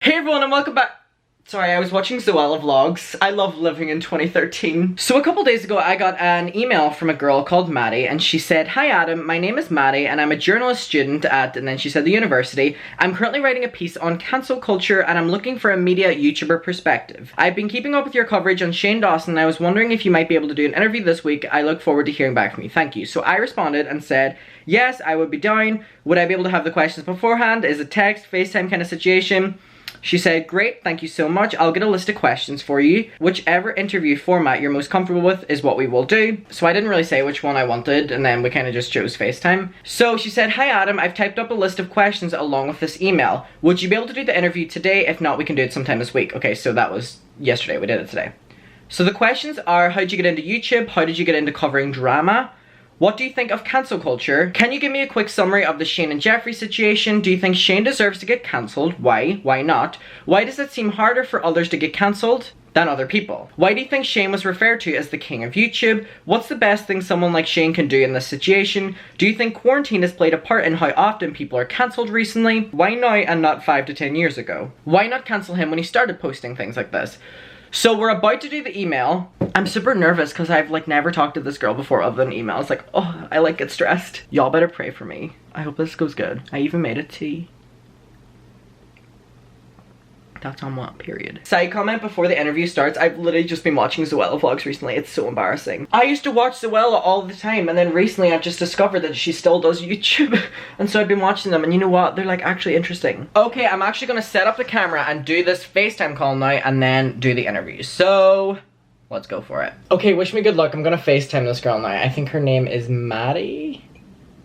Hey everyone and welcome back. Sorry, I was watching Zoella vlogs. I love living in 2013. So a couple days ago I got an email from a girl called Maddie and she said, "Hi Adam, my name is Maddie and I'm a journalist student at," and then she said, "the university. I'm currently writing a piece on cancel culture and I'm looking for a media YouTuber perspective. I've been keeping up with your coverage on Shane Dawson and I was wondering if you might be able to do an interview this week. I look forward to hearing back from you. Thank you." So I responded and said, yes, I would be down. Would I be able to have the questions beforehand? Is it text, FaceTime kind of situation? She said, "Great, thank you so much. I'll get a list of questions for you. Whichever interview format you're most comfortable with is what we will do." So I didn't really say which one I wanted, and then we kind of just chose FaceTime. So she said, "Hi Adam, I've typed up a list of questions along with this email. Would you be able to do the interview today? If not, we can do it sometime this week." Okay, so that was yesterday. We did it today. So the questions are, how did you get into YouTube? How did you get into covering drama? What do you think of cancel culture? Can you give me a quick summary of the Shane and Jeffrey situation? Do you think Shane deserves to get cancelled? Why? Why not? Why does it seem harder for others to get cancelled than other people? Why do you think Shane was referred to as the king of YouTube? What's the best thing someone like Shane can do in this situation? Do you think quarantine has played a part in how often people are cancelled recently? Why now and not 5 to 10 years ago? Why not cancel him when he started posting things like this? So we're about to do the email. I'm super nervous because I've never talked to this girl before other than emails. I get stressed. Y'all better pray for me. I hope this goes good. I even made a tea. That's on what period? Side comment before the interview starts, I've literally just been watching Zoella vlogs recently. It's so embarrassing. I used to watch Zoella all the time and then recently I've just discovered that she still does YouTube. And so I've been watching them and you know what? They're actually interesting. Okay, I'm actually gonna set up the camera and do this FaceTime call now and then do the interview. So let's go for it. Okay, wish me good luck. I'm gonna FaceTime this girl now. I think her name is Maddie.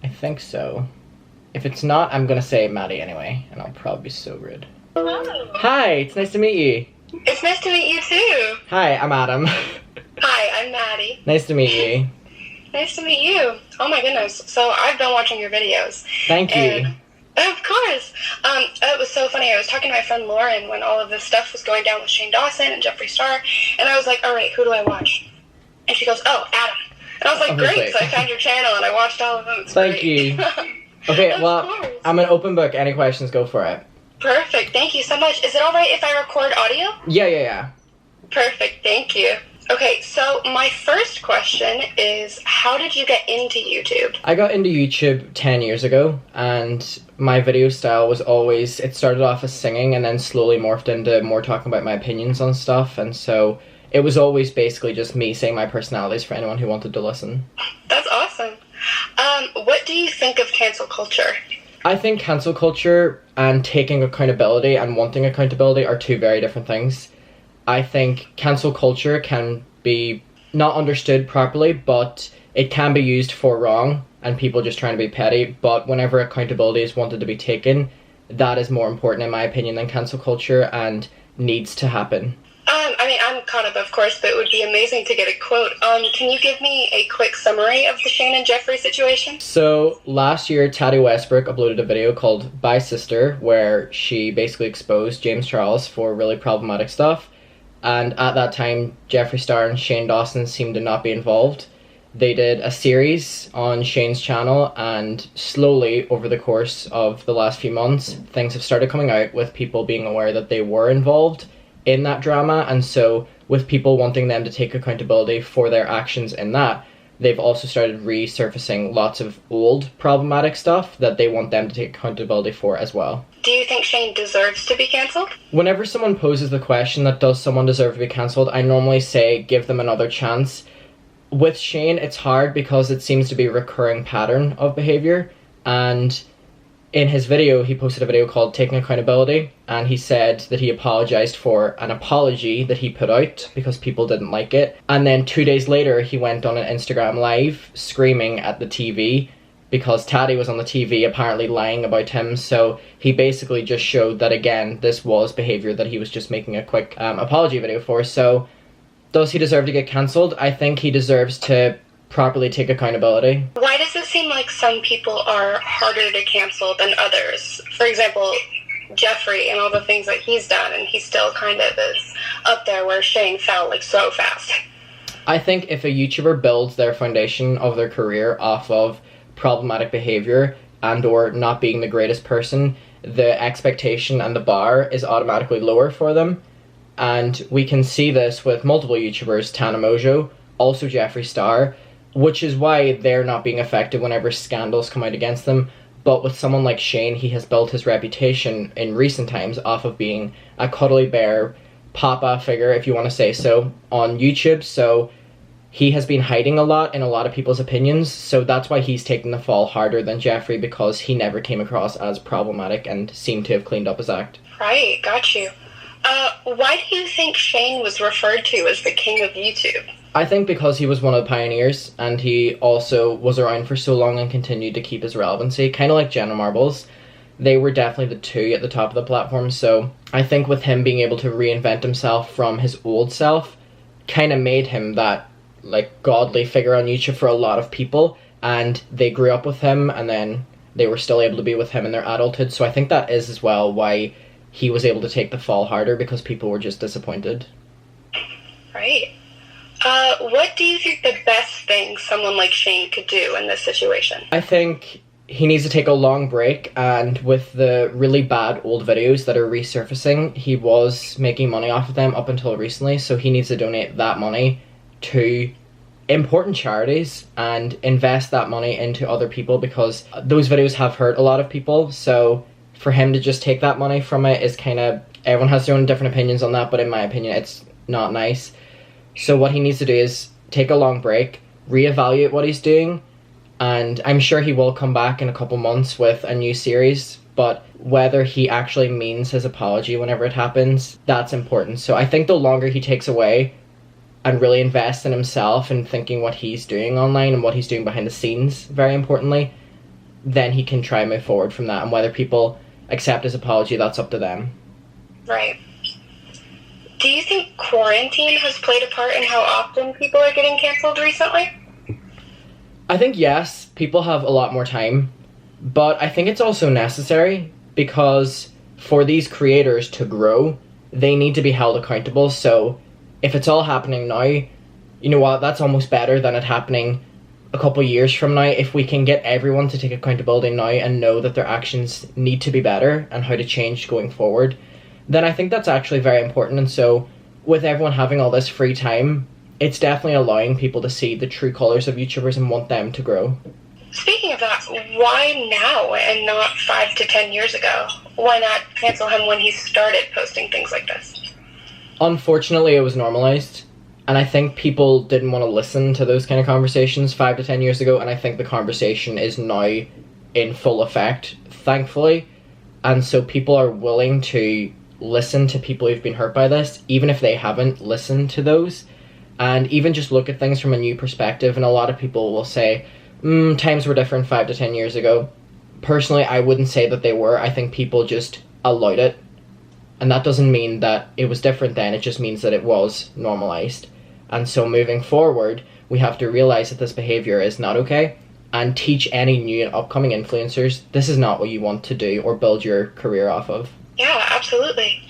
I think so. If it's not, I'm gonna say Maddie anyway and I'll probably be so rude. Hello. Hi, it's nice to meet you. It's nice to meet you too. Hi, I'm Adam. Hi, I'm Maddie. Nice to meet you. Nice to meet you. Oh my goodness. So I've been watching your videos. Thank you. Of course. It was so funny. I was talking to my friend Lauren when all of this stuff was going down with Shane Dawson and Jeffrey Star, and I was like, all right, who do I watch? And she goes, oh, Adam. And I was like, great. So I found your channel and I watched all of them. It's Thank great. you. Okay, well, I'm an open book. Any questions, go for it. Perfect. Thank you so much. Is it all right if I record audio? Yeah. Perfect. Thank you. Okay, so my first question is, how did you get into YouTube? I got into YouTube 10 years ago, and my video style was always, it started off as singing and then slowly morphed into more talking about my opinions on stuff, and so it was always basically just me saying my personalities for anyone who wanted to listen. That's awesome. What do you think of cancel culture? I think cancel culture and taking accountability and wanting accountability are two very different things. I think cancel culture can be not understood properly, but it can be used for wrong and people just trying to be petty. But whenever accountability is wanted to be taken, that is more important in my opinion than cancel culture and needs to happen. I'm caught up, of course, but it would be amazing to get a quote. Can you give me a quick summary of the Shane and Jeffrey situation? So last year, Tati Westbrook uploaded a video called Bye Sister, where she basically exposed James Charles for really problematic stuff. And at that time, Jeffree Star and Shane Dawson seemed to not be involved. They did a series on Shane's channel, and slowly, over the course of the last few months, things have started coming out with people being aware that they were involved in that drama, and so with people wanting them to take accountability for their actions in that, they've also started resurfacing lots of old problematic stuff that they want them to take accountability for as well. Do you think Shane deserves to be cancelled? Whenever someone poses the question that does someone deserve to be cancelled, I normally say give them another chance. With Shane, it's hard because it seems to be a recurring pattern of behaviour, and in his video, he posted a video called Taking Accountability, and he said that he apologised for an apology that he put out because people didn't like it. And then 2 days later, he went on an Instagram live screaming at the TV because Tati was on the TV apparently lying about him. So he basically just showed that, again, this was behaviour that he was just making a quick apology video for. So does he deserve to get cancelled? I think he deserves to properly take accountability. Why does it seem like some people are harder to cancel than others? For example, Jeffrey and all the things that he's done, and he still kind of is up there where Shane fell so fast. I think if a YouTuber builds their foundation of their career off of problematic behaviour and or not being the greatest person, the expectation and the bar is automatically lower for them. And we can see this with multiple YouTubers, Tana Mojo, also Jeffree Star, which is why they're not being affected whenever scandals come out against them. But with someone like Shane, he has built his reputation in recent times off of being a cuddly bear, papa figure, if you want to say so, on YouTube. So he has been hiding a lot in a lot of people's opinions. So that's why he's taken the fall harder than Jeffree, because he never came across as problematic and seemed to have cleaned up his act. Right, got you. Why do you think Shane was referred to as the king of YouTube? I think because he was one of the pioneers, and he also was around for so long and continued to keep his relevancy, kind of like Jenna Marbles. They were definitely the two at the top of the platform, so I think with him being able to reinvent himself from his old self, kind of made him that, like, godly figure on YouTube for a lot of people, and they grew up with him, and then they were still able to be with him in their adulthood, so I think that is as well why he was able to take the fall harder, because people were just disappointed. Right. What do you think the best thing someone like Shane could do in this situation? I think he needs to take a long break, and with the really bad old videos that are resurfacing, he was making money off of them up until recently, so he needs to donate that money to important charities and invest that money into other people, because those videos have hurt a lot of people. So for him to just take that money from it is kind of, everyone has their own different opinions on that, but in my opinion it's not nice. So what he needs to do is take a long break, reevaluate what he's doing, and I'm sure he will come back in a couple months with a new series, but whether he actually means his apology whenever it happens, that's important. So I think the longer he takes away and really invests in himself and thinking what he's doing online and what he's doing behind the scenes, very importantly, then he can try and move forward from that. And whether people accept his apology, that's up to them. Right. Do you think quarantine has played a part in how often people are getting canceled recently? I think yes, people have a lot more time, but I think it's also necessary, because for these creators to grow, they need to be held accountable. So if it's all happening now, you know what, that's almost better than it happening a couple years from now. If we can get everyone to take accountability now and know that their actions need to be better and how to change going forward, then I think that's actually very important. And so with everyone having all this free time, it's definitely allowing people to see the true colours of YouTubers and want them to grow. Speaking of that, why now and not 5 to 10 years ago? Why not cancel him when he started posting things like this? Unfortunately, it was normalised, and I think people didn't want to listen to those kind of conversations 5 to 10 years ago, and I think the conversation is now in full effect, thankfully, and so people are willing to listen to people who've been hurt by this, even if they haven't listened to those, and even just look at things from a new perspective. And a lot of people will say, times were different 5 to 10 years ago. Personally, I wouldn't say that they were. I think people just allowed it, and that doesn't mean that it was different then, it just means that it was normalized. And so moving forward, we have to realize that this behavior is not okay, and teach any new and upcoming influencers this is not what you want to do or build your career off of. Yeah, absolutely.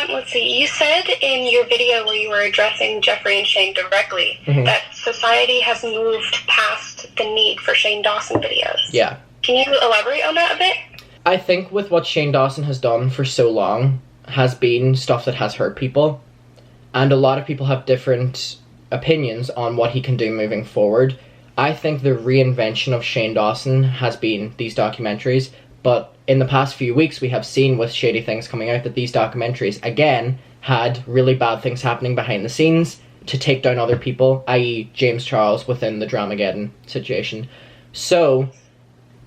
Let's see, you said in your video where you were addressing Jeffrey and Shane directly that society has moved past the need for Shane Dawson videos. Yeah. Can you elaborate on that a bit? I think with what Shane Dawson has done for so long has been stuff that has hurt people, and a lot of people have different opinions on what he can do moving forward. I think the reinvention of Shane Dawson has been these documentaries, but in the past few weeks we have seen with shady things coming out that these documentaries, again, had really bad things happening behind the scenes to take down other people, i.e. James Charles within the Dramageddon situation. So,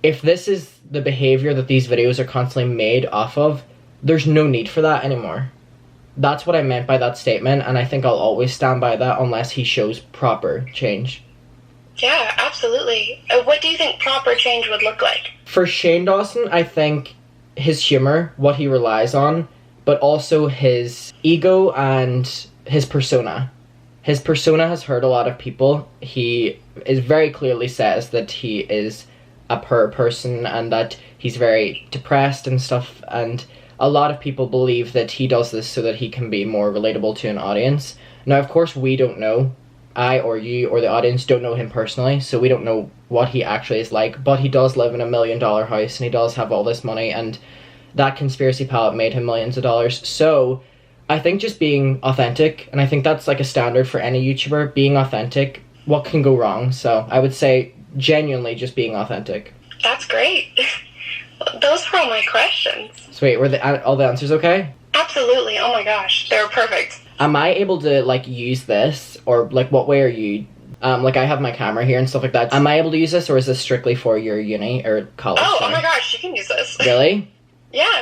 if this is the behavior that these videos are constantly made off of, there's no need for that anymore. That's what I meant by that statement, and I think I'll always stand by that unless he shows proper change. Yeah, absolutely. What do you think proper change would look like? For Shane Dawson, I think his humor, what he relies on, but also his ego and his persona. His persona has hurt a lot of people. He is very clearly says that he is a poor person and that he's very depressed and stuff, and a lot of people believe that he does this so that he can be more relatable to an audience. Now, of course, we don't know I or you or the audience don't know him personally, so we don't know what he actually is like, but he does live in $1 million house and he does have all this money, and that conspiracy palette made him millions of dollars. So I think just being authentic, and I think that's like a standard for any YouTuber, being authentic. What can go wrong? So I would say genuinely just being authentic. That's great. Those were all my questions. Sweet. Were all the answers okay? Absolutely. Oh my gosh. They were perfect. Am I able to, like, use this? Or, like, what way are you... like, I have my camera here and stuff like that. Am I able to use this, or is this strictly for your uni or college? Oh my gosh, you can use this. Really? Yeah.